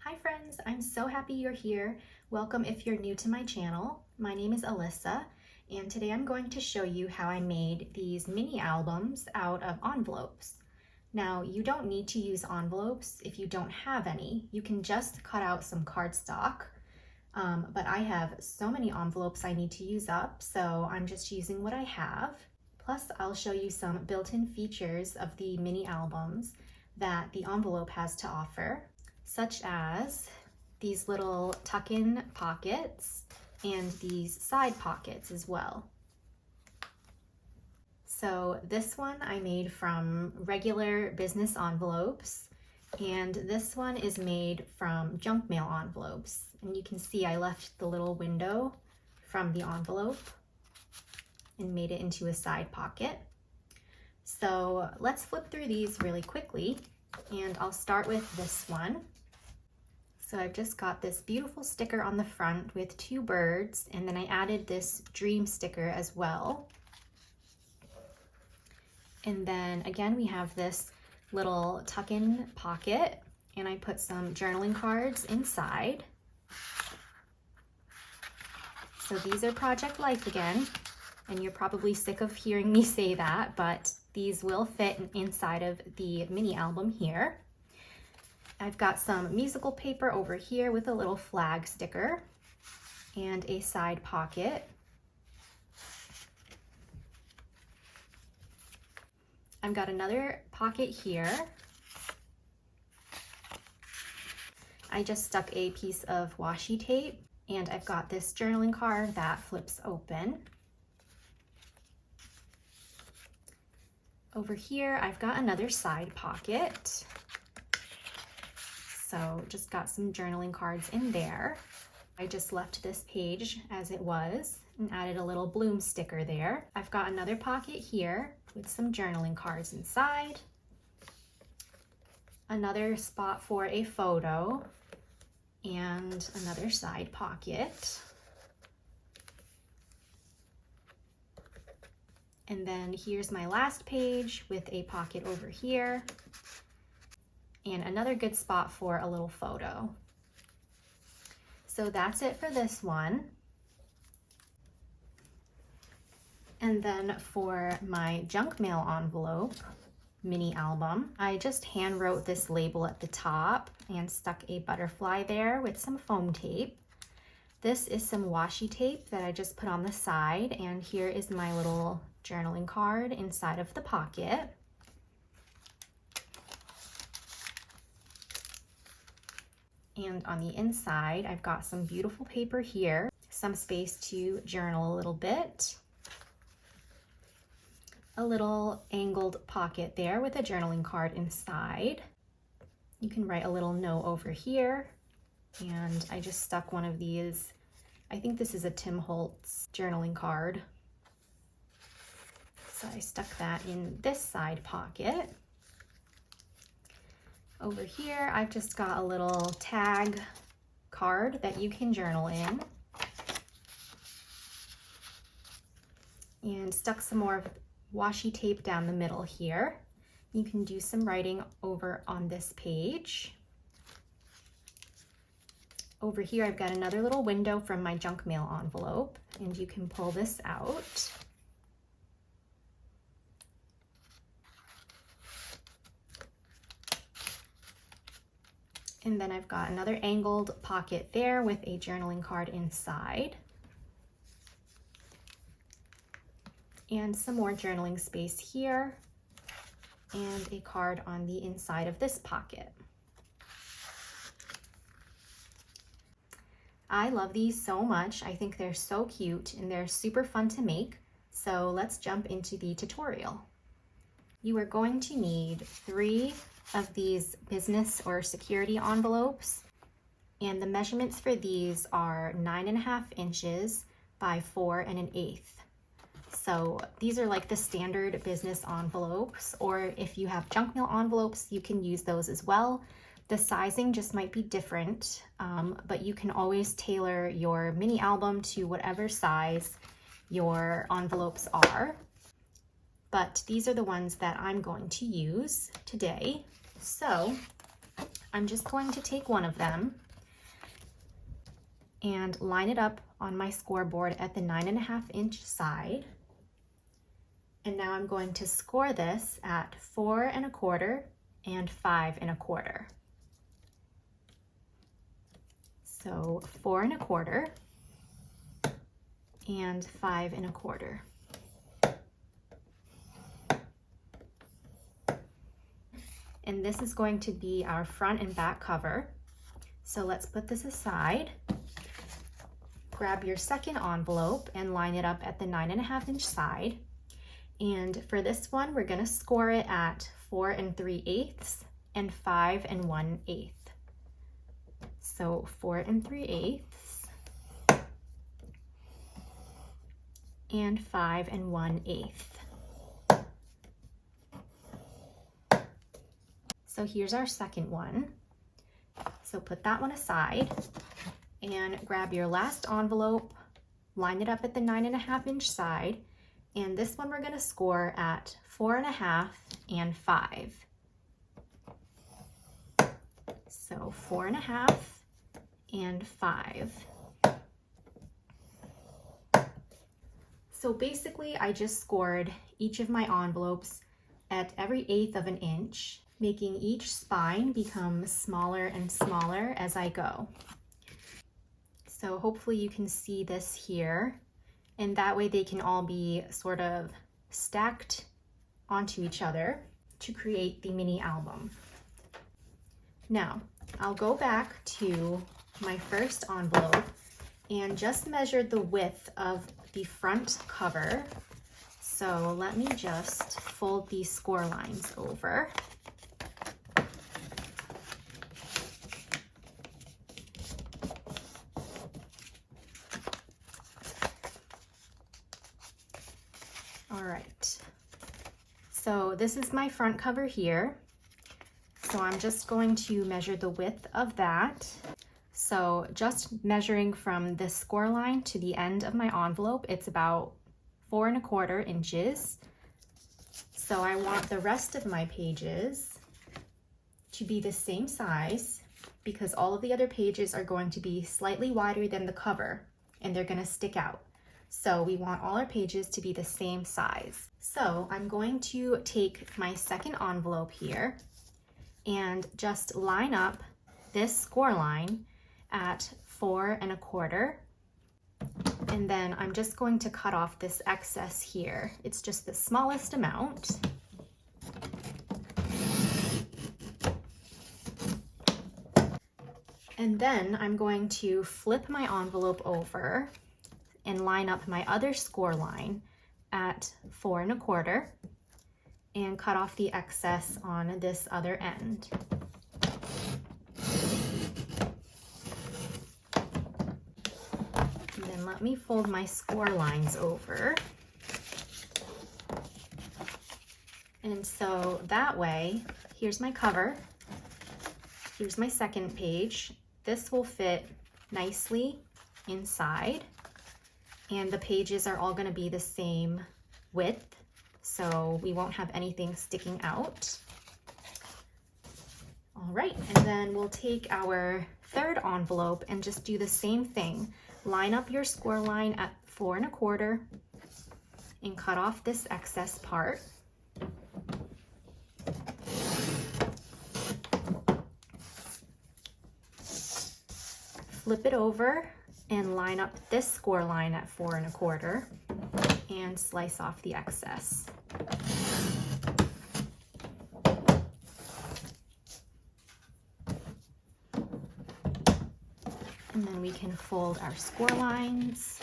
Hi friends, I'm so happy you're here. Welcome if you're new to my channel. My name is Alyssa, and today I'm going to show you how I made these mini albums out of envelopes. Now, you don't need to use envelopes if you don't have any. You can just cut out some cardstock, but I have so many envelopes I need to use up, so I'm just using what I have. Plus, I'll show you some built-in features of the mini albums that the envelope has to offer, such as these little tuck-in pockets and these side pockets as well. So this one I made from regular business envelopes, and this one is made from junk mail envelopes. And you can see I left the little window from the envelope and made it into a side pocket. So let's flip through these really quickly, and I'll start with this one. So I've just got this beautiful sticker on the front with two birds, and then I added this dream sticker as well. And then again, we have this little tuck-in pocket, and I put some journaling cards inside. So these are Project Life again, and you're probably sick of hearing me say that, but these will fit inside of the mini album here. I've got some musical paper over here with a little flag sticker and a side pocket. I've got another pocket here. I just stuck a piece of washi tape, and I've got this journaling card that flips open. Over here, I've got another side pocket. So just got some journaling cards in there. I just left this page as it was and added a little bloom sticker there. I've got another pocket here with some journaling cards inside. Another spot for a photo and another side pocket. And then here's my last page with a pocket over here and another good spot for a little photo. So that's it for this one. And then for my junk mail envelope mini album, I just hand wrote this label at the top and stuck a butterfly there with some foam tape. This is some washi tape that I just put on the side, and here is my little journaling card inside of the pocket. And on the inside, I've got some beautiful paper here, some space to journal a little bit, a little angled pocket there with a journaling card inside. You can write a little note over here, and I just stuck one of these. I think this is a Tim Holtz journaling card. So I stuck that in this side pocket. Over here, I've just got a little tag card that you can journal in. And stuck some more washi tape down the middle here. You can do some writing over on this page. Over here, I've got another little window from my junk mail envelope, and you can pull this out. And then I've got another angled pocket there with a journaling card inside. And some more journaling space here, and a card on the inside of this pocket. I love these so much. I think they're so cute and they're super fun to make. So let's jump into the tutorial. You are going to need 3 of these business or security envelopes, and the measurements for these are 9.5 inches by 4 1/8. So these are like the standard business envelopes, or if you have junk mail envelopes, you can use those as well. The sizing just might be different, but you can always tailor your mini album to whatever size your envelopes are. But these are the ones that I'm going to use today. So I'm just going to take one of them and line it up on my scoreboard at the 9.5-inch side. And now I'm going to score this at 4 1/4 and 5 1/4. So 4 1/4 and 5 1/4. And this is going to be our front and back cover. So let's put this aside. Grab your second envelope and line it up at the 9.5-inch side. And for this one, we're gonna score it at 4 3/8 and 5 1/8. So 4 3/8 and 5 1/8. So here's our second one. So put that one aside and grab your last envelope, line it up at the 9.5-inch side, and this one we're gonna score at 4 1/2 and 5. So 4 1/2 and 5. So basically I just scored each of my envelopes at every 1/8 of an inch, making each spine become smaller and smaller as I go. So hopefully you can see this here, and that way they can all be sort of stacked onto each other to create the mini album. Now, I'll go back to my first envelope and just measure the width of the front cover. So let me just fold these score lines over. All right, so this is my front cover here. So I'm just going to measure the width of that. So just measuring from this score line to the end of my envelope, it's about 4 1/4 inches. So I want the rest of my pages to be the same size because all of the other pages are going to be slightly wider than the cover and they're going to stick out. So we want all our pages to be the same size. So I'm going to take my second envelope here and just line up this score line at 4 1/4. And then I'm just going to cut off this excess here. It's just the smallest amount. And then I'm going to flip my envelope over and line up my other score line at 4 1/4 and cut off the excess on this other end. And then let me fold my score lines over. And so that way, here's my cover, here's my second page. This will fit nicely inside, and the pages are all going to be the same width, so we won't have anything sticking out. All right, and then we'll take our third envelope and just do the same thing. Line up your score line at 4 1/4 and cut off this excess part. Flip it over and line up this score line at 4 1/4 and slice off the excess. And then we can fold our score lines.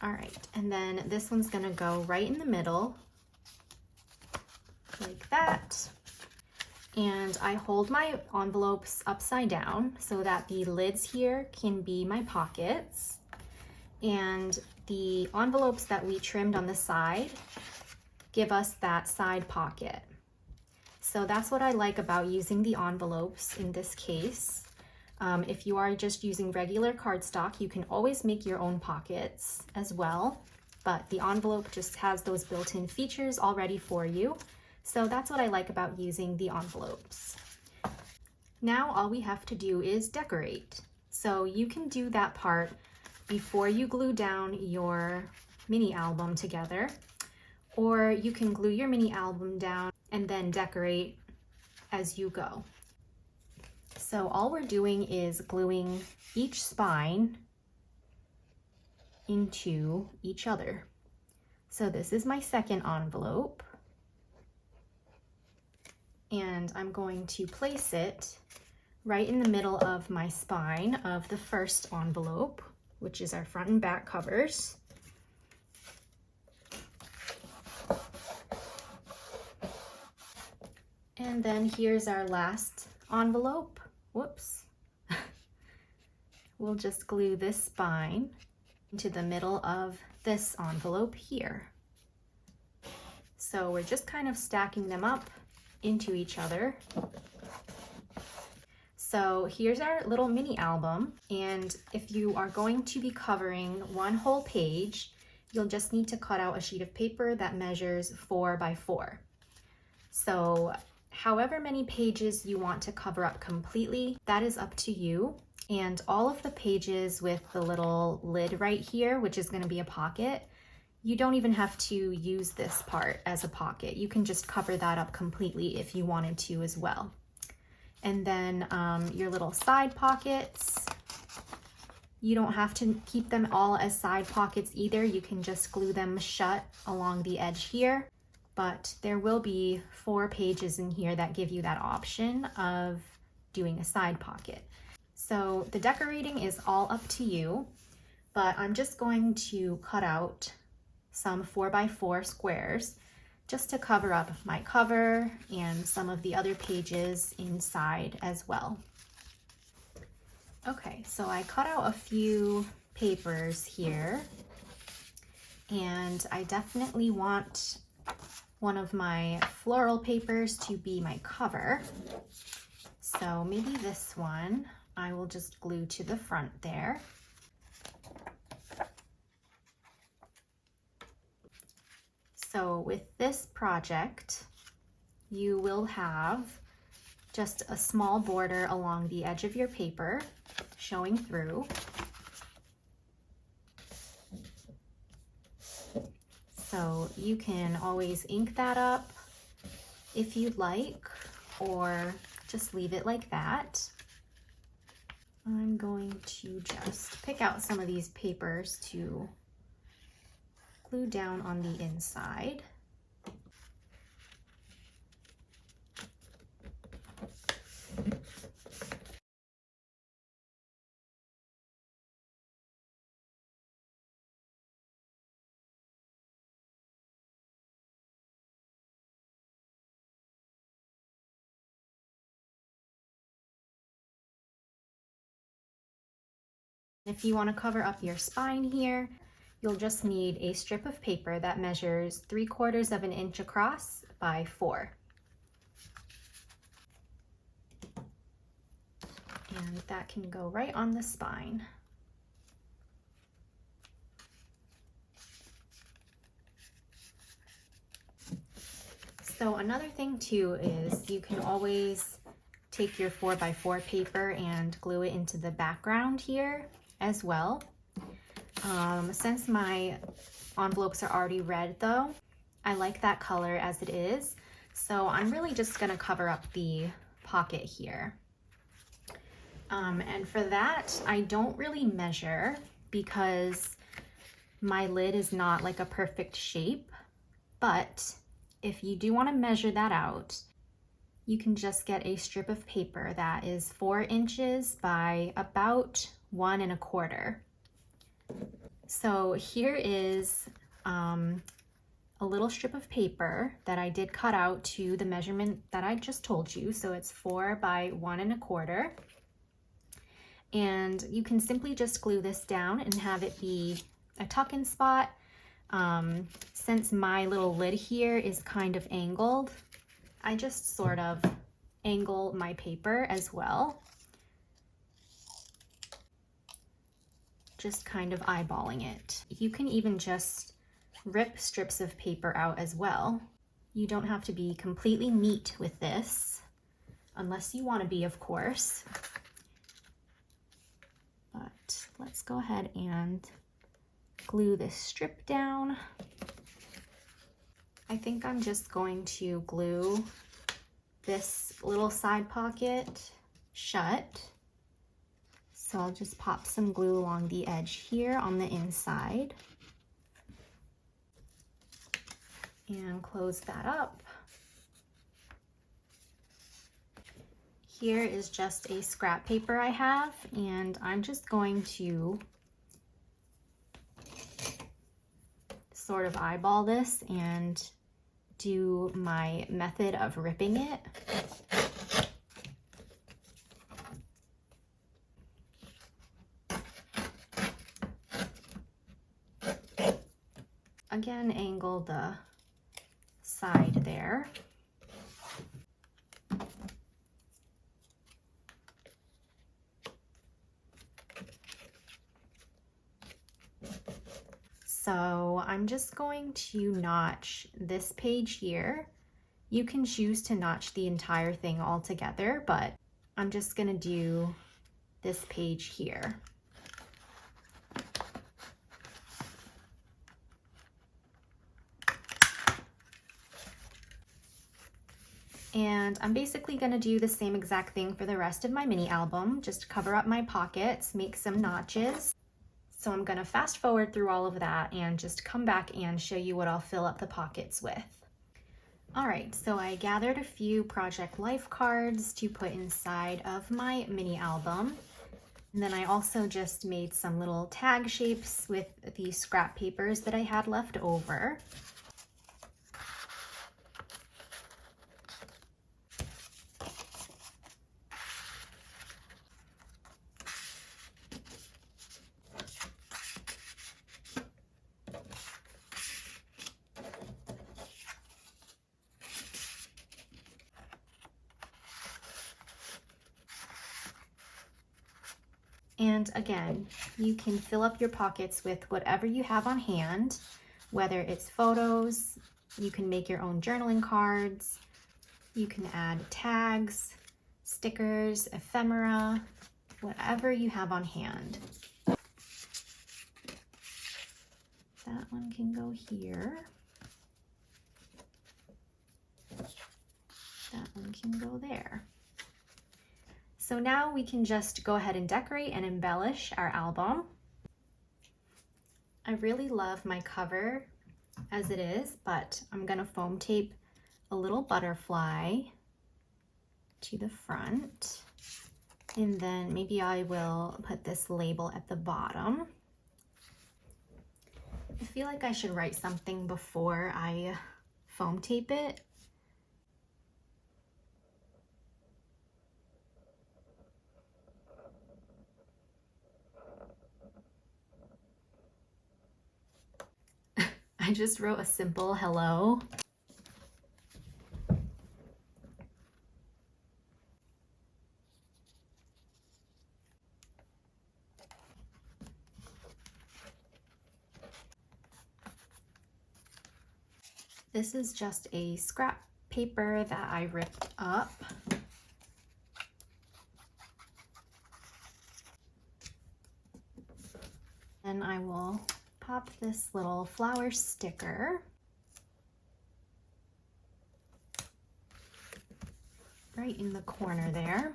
All right, and then this one's gonna go right in the middle, like that. And I hold my envelopes upside down so that the lids here can be my pockets. And the envelopes that we trimmed on the side give us that side pocket. So that's what I like about using the envelopes in this case. If you are just using regular cardstock, you can always make your own pockets as well, but the envelope just has those built-in features already for you. So that's what I like about using the envelopes. Now all we have to do is decorate. So you can do that part before you glue down your mini album together, or you can glue your mini album down and then decorate as you go. So all we're doing is gluing each spine into each other. So this is my second envelope, and I'm going to place it right in the middle of my spine of the first envelope, which is our front and back covers. And then here's our last envelope. Whoops. We'll just glue this spine into the middle of this envelope here. So we're just kind of stacking them up into each other. So here's our little mini album, and if you are going to be covering one whole page, you'll just need to cut out a sheet of paper that measures 4 by 4. So however many pages you want to cover up completely, that is up to you. And all of the pages with the little lid right here, which is going to be a pocket, you don't even have to use this part as a pocket. You can just cover that up completely if you wanted to as well. And then your little side pockets, you don't have to keep them all as side pockets either. You can just glue them shut along the edge here. But there will be 4 pages in here that give you that option of doing a side pocket. So the decorating is all up to you, but I'm just going to cut out some 4 by 4 squares just to cover up my cover and some of the other pages inside as well. Okay, so I cut out a few papers here, and I definitely want one of my floral papers to be my cover. So maybe this one I will just glue to the front there. So with this project, you will have just a small border along the edge of your paper showing through. So you can always ink that up if you'd like, or just leave it like that. I'm going to just pick out some of these papers to glue down on the inside. If you want to cover up your spine here, you'll just need a strip of paper that measures 3/4 of an inch across by 4. And that can go right on the spine. So another thing too is you can always take your 4 by 4 paper and glue it into the background here as well. Since my envelopes are already red though, I like that color as it is. So I'm really just gonna cover up the pocket here. And for that, I don't really measure because my lid is not like a perfect shape, but if you do want to measure that out, you can just get a strip of paper that is 4 inches by about 1 1/4. So here is a little strip of paper that I did cut out to the measurement that I just told you. So it's 4 by 1 1/4. And you can simply just glue this down and have it be a tuck-in spot. Since my little lid here is kind of angled, I just sort of angle my paper as well. just kind of eyeballing it. You can even just rip strips of paper out as well. You don't have to be completely neat with this, unless you want to be, of course. But let's go ahead and glue this strip down. I think I'm just going to glue this little side pocket shut. So I'll just pop some glue along the edge here on the inside and close that up. Here is just a scrap paper I have, and I'm just going to sort of eyeball this and do my method of ripping it. Again, angle the side there. So I'm just going to notch this page here. You can choose to notch the entire thing all together, but I'm just gonna do this page here. And I'm basically gonna do the same exact thing for the rest of my mini album, just cover up my pockets, make some notches. So I'm gonna fast forward through all of that and just come back and show you what I'll fill up the pockets with. All right, so I gathered a few Project Life cards to put inside of my mini album. And then I also just made some little tag shapes with the scrap papers that I had left over. And again, you can fill up your pockets with whatever you have on hand, whether it's photos, you can make your own journaling cards, you can add tags, stickers, ephemera, whatever you have on hand. That one can go here. That one can go there. So now we can just go ahead and decorate and embellish our album. I really love my cover as it is, but I'm gonna foam tape a little butterfly to the front. And then maybe I will put this label at the bottom. I feel like I should write something before I foam tape it. I just wrote a simple hello. This is just a scrap paper that I ripped up. And I will pop this little flower sticker right in the corner there,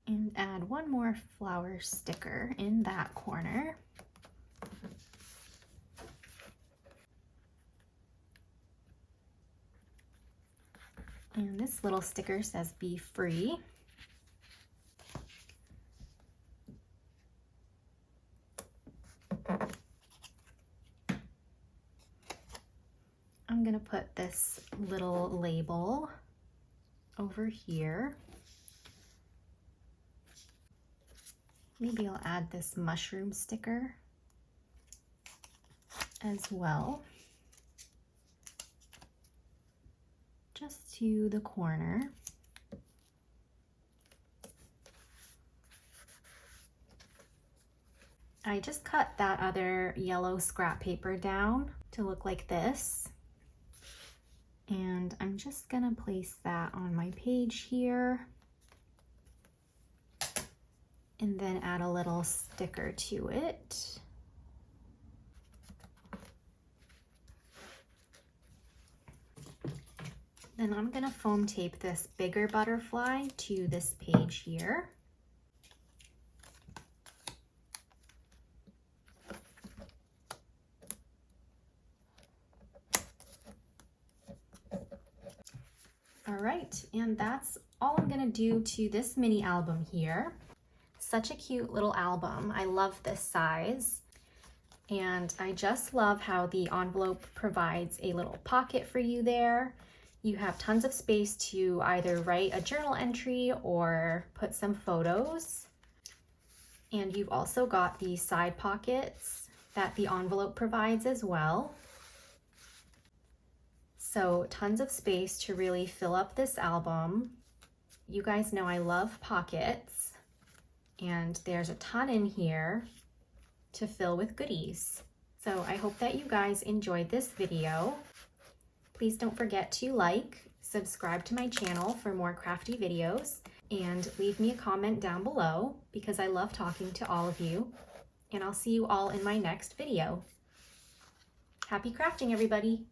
and add one more flower sticker in that corner. And this little sticker says "Be free." I'm gonna put this little label over here. Maybe I'll add this mushroom sticker as well, just to the corner. I I just cut that other yellow scrap paper down to look like this. And I'm just gonna place that on my page here. And then add a little sticker to it. Then I'm gonna foam tape this bigger butterfly to this page here. All right, and that's all I'm gonna do to this mini album here. Such a cute little album. I love this size. And I just love how the envelope provides a little pocket for you there. You have tons of space to either write a journal entry or put some photos. And you've also got the side pockets that the envelope provides as well. So tons of space to really fill up this album. You guys know I love pockets, and there's a ton in here to fill with goodies. So I hope that you guys enjoyed this video. Please don't forget to like, subscribe to my channel for more crafty videos, and leave me a comment down below because I love talking to all of you. And I'll see you all in my next video. Happy crafting, everybody!